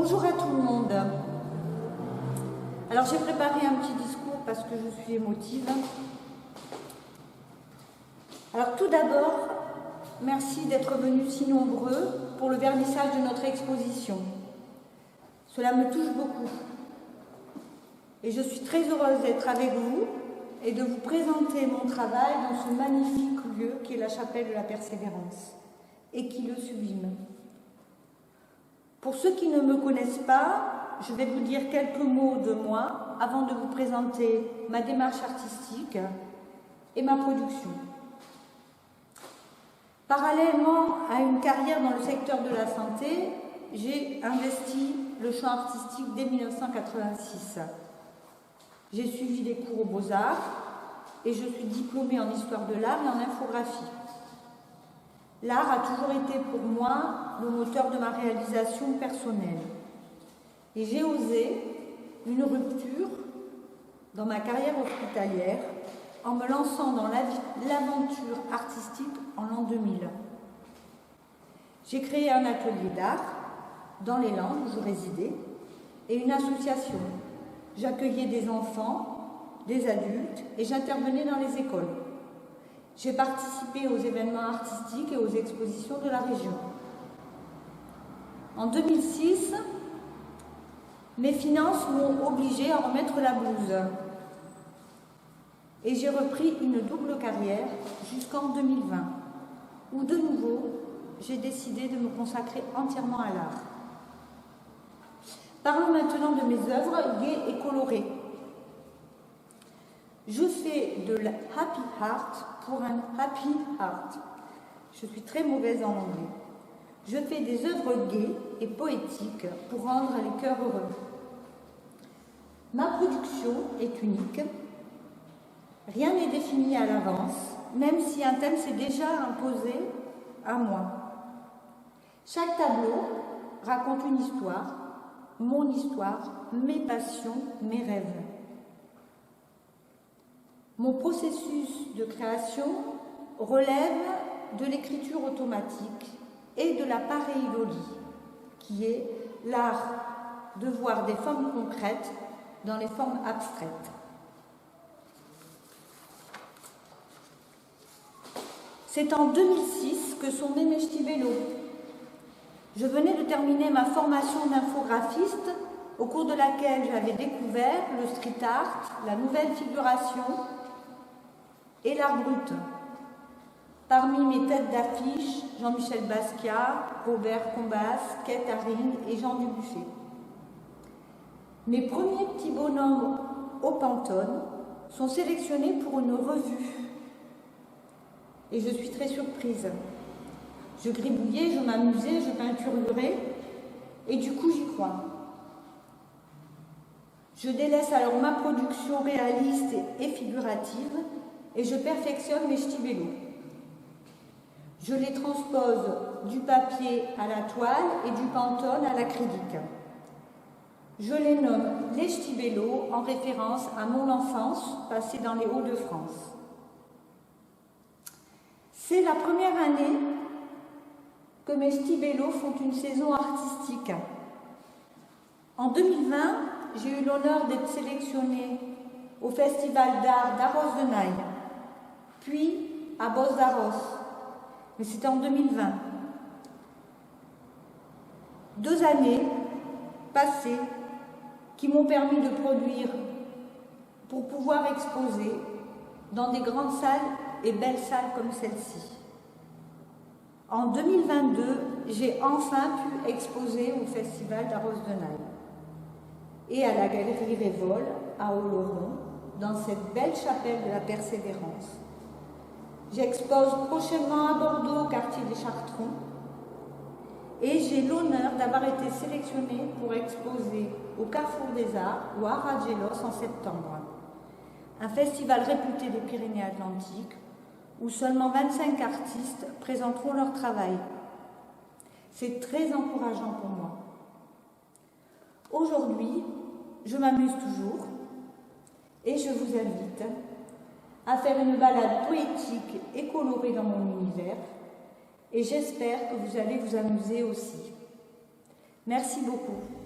Bonjour à tout le monde. Alors j'ai préparé un petit discours parce que je suis émotive. Alors tout d'abord, merci d'être venus si nombreux pour le vernissage de notre exposition. Cela me touche beaucoup. Et je suis très heureuse d'être avec vous et de vous présenter mon travail dans ce magnifique lieu qui est la chapelle de la Persévérance et qui le sublime. Pour ceux qui ne me connaissent pas, je vais vous dire quelques mots de moi avant de vous présenter ma démarche artistique et ma production. Parallèlement à une carrière dans le secteur de la santé, j'ai investi le champ artistique dès 1986. J'ai suivi des cours aux Beaux-Arts et je suis diplômée en histoire de l'art et en infographie. L'art a toujours été pour moi le moteur de ma réalisation personnelle. Et j'ai osé une rupture dans ma carrière hospitalière en me lançant dans l'aventure artistique en l'an 2000. J'ai créé un atelier d'art dans les Landes où je résidais et une association. J'accueillais des enfants, des adultes et j'intervenais dans les écoles. J'ai participé aux événements artistiques et aux expositions de la région. En 2006, mes finances m'ont obligée à remettre la blouse. Et j'ai repris une double carrière jusqu'en 2020, où de nouveau, j'ai décidé de me consacrer entièrement à l'art. Parlons maintenant de mes œuvres gaies et colorées. Je fais de la happy art pour un happy heart. Je suis très mauvaise en anglais. Je fais des œuvres gaies et poétiques pour rendre les cœurs heureux. Ma production est unique. Rien n'est défini à l'avance, même si un thème s'est déjà imposé à moi. Chaque tableau raconte une histoire, mon histoire, mes passions, mes rêves. Mon processus de création relève de l'écriture automatique et de la pareidolie, qui est l'art de voir des formes concrètes dans les formes abstraites. C'est en 2006 que sont nés mes stivélos. Je venais de terminer ma formation d'infographiste, au cours de laquelle j'avais découvert le street art, la nouvelle figuration et l'art brut. Parmi mes têtes d'affiche, Jean-Michel Basquiat, Robert Combas, Kate Haring et Jean Dubuffet. Mes premiers petits bonhommes au Pantone sont sélectionnés pour une revue. Et je suis très surprise. Je gribouillais, je m'amusais, je peinturerais, et du coup j'y crois. Je délaisse alors ma production réaliste et figurative, et je perfectionne mes stivélos. Je les transpose du papier à la toile et du Pantone à l'acrylique. Je les nomme les stivélos en référence à mon enfance passée dans les Hauts-de-France. C'est la première année que mes stivélos font une saison artistique. En 2020, j'ai eu l'honneur d'être sélectionnée au Festival d'art d'Arros-de-Naï, puis à Bos d'Arros, mais c'était en 2020. 2 années passées qui m'ont permis de produire pour pouvoir exposer dans des grandes salles et belles salles comme celle-ci. En 2022, j'ai enfin pu exposer au Festival d'Arros-de-Naï et à la Galerie Révol à Oloron, dans cette belle chapelle de la Persévérance. J'expose prochainement à Bordeaux, au quartier des Chartrons, et j'ai l'honneur d'avoir été sélectionnée pour exposer au Carrefour des Arts ou à Argelos en septembre, un festival réputé des Pyrénées-Atlantiques où seulement 25 artistes présenteront leur travail. C'est très encourageant pour moi. Aujourd'hui, je m'amuse toujours et je vous invite à faire une balade poétique et colorée dans mon univers et j'espère que vous allez vous amuser aussi. Merci beaucoup.